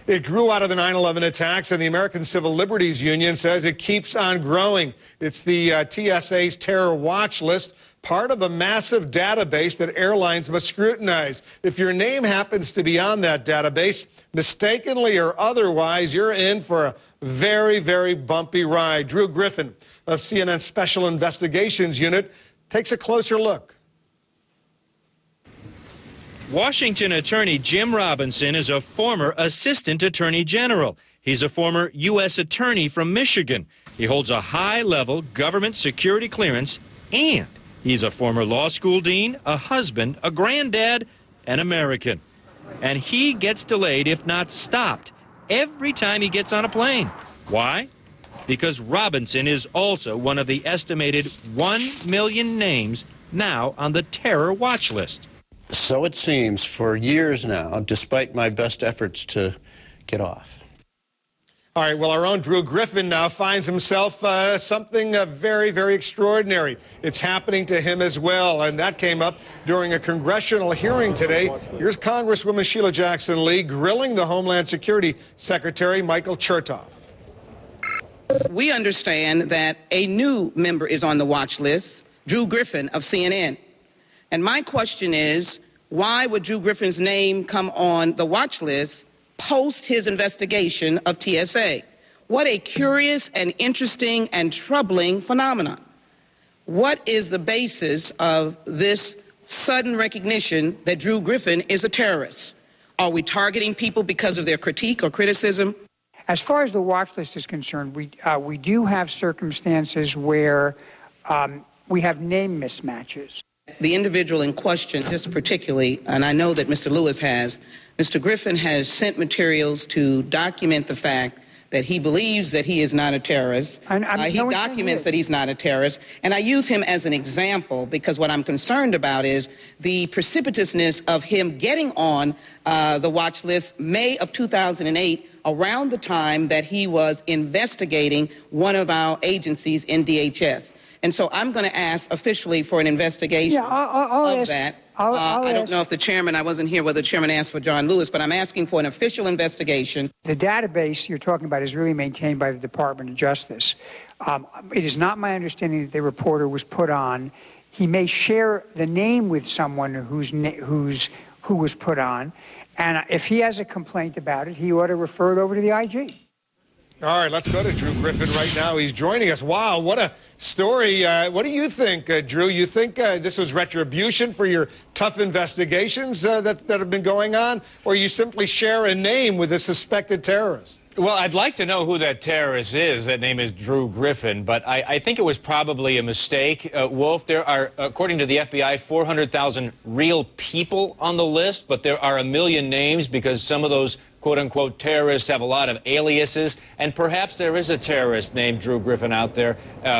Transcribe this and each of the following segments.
It grew out of the 9/11 attacks, and the American Civil Liberties Union says it keeps on growing. It's the TSA's terror watch list, part of a massive database that airlines must scrutinize. If your name happens to be on that database, mistakenly or otherwise, you're in for a very, very bumpy ride. Drew Griffin of CNN's Special Investigations Unit takes a closer look. Washington Attorney Jim Robinson is a former Assistant Attorney General. He's a former U.S. Attorney from Michigan. He holds a high-level government security clearance, and he's a former law school dean, a husband, a granddad, an American. And he gets delayed, if not stopped, every time he gets on a plane. Why? Because Robinson is also one of the estimated 1 million names now on the terror watch list. So it seems for years now, despite my best efforts to get off. All right, well, our own Drew Griffin now finds himself something very, very extraordinary. It's happening to him as well, and that came up during a congressional hearing today. Here's Congresswoman Sheila Jackson Lee grilling the Homeland Security Secretary Michael Chertoff. We understand that a new member is on the watch list, Drew Griffin of CNN. And my question is, why would Drew Griffin's name come on the watch list post his investigation of TSA? What a curious and interesting and troubling phenomenon. What is the basis of this sudden recognition that Drew Griffin is a terrorist? Are we targeting people because of their critique or criticism? As far as the watch list is concerned, we do have circumstances where we have name mismatches. The individual in question, just particularly, and I know that Mr. Lewis has, Mr. Griffin has sent materials to document the fact that he believes that he is not a terrorist. He documents that he's not a terrorist. And I use him as an example because what I'm concerned about is the precipitousness of him getting on the watch list May of 2008, around the time that he was investigating one of our agencies in DHS. And so I'm going to ask officially for an investigation of that. I don't know if the chairman, I wasn't here whether the chairman asked for John Lewis, but I'm asking for an official investigation. The database you're talking about is really maintained by the Department of Justice. It is not my understanding that the reporter was put on. He may share the name with someone who was put on, and if he has a complaint about it, he ought to refer it over to the IG. All right, let's go to Drew Griffin right now. He's joining us. Wow, what a story. What do you think, Drew? You think this was retribution for your tough investigations that have been going on, or you simply share a name with a suspected terrorist? Well, I'd like to know who that terrorist is. That name is Drew Griffin, but I think it was probably a mistake. Wolf, there are, according to the FBI, 400,000 real people on the list, but there are 1 million names because some of those quote-unquote terrorists have a lot of aliases, and perhaps there is a terrorist named Drew Griffin out there,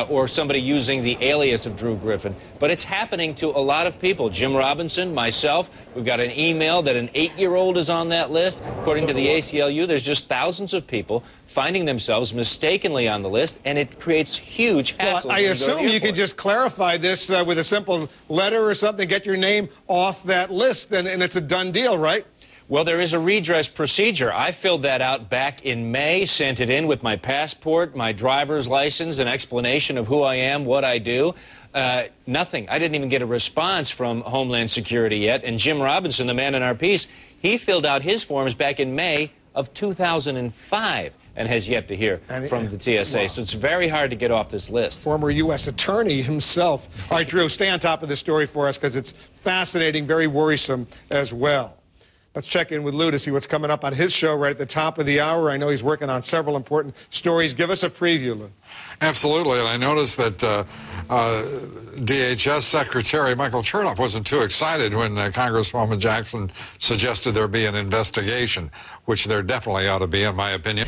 or somebody using the alias of Drew Griffin. But it's happening to a lot of people. Jim Robinson, myself, we've got an email that an 8-year-old is on that list. According to the ACLU, there's just thousands of people finding themselves mistakenly on the list, and it creates huge hassles. Well, I assume you could just clarify this with a simple letter or something, get your name off that list, and it's a done deal, right? Well, there is a redress procedure. I filled that out back in May, sent it in with my passport, my driver's license, an explanation of who I am, what I do. Nothing. I didn't even get a response from Homeland Security yet. And Jim Robinson, the man in our piece, he filled out his forms back in May of 2005 and has yet to hear from the TSA. Wow. So it's very hard to get off this list. Former U.S. attorney himself. All right, Drew, stay on top of this story for us because it's fascinating, very worrisome as well. Let's check in with Lou to see what's coming up on his show right at the top of the hour. I know he's working on several important stories. Give us a preview, Lou. Absolutely, and I noticed that DHS Secretary Michael Chertoff wasn't too excited when Congresswoman Jackson suggested there be an investigation, which there definitely ought to be, in my opinion.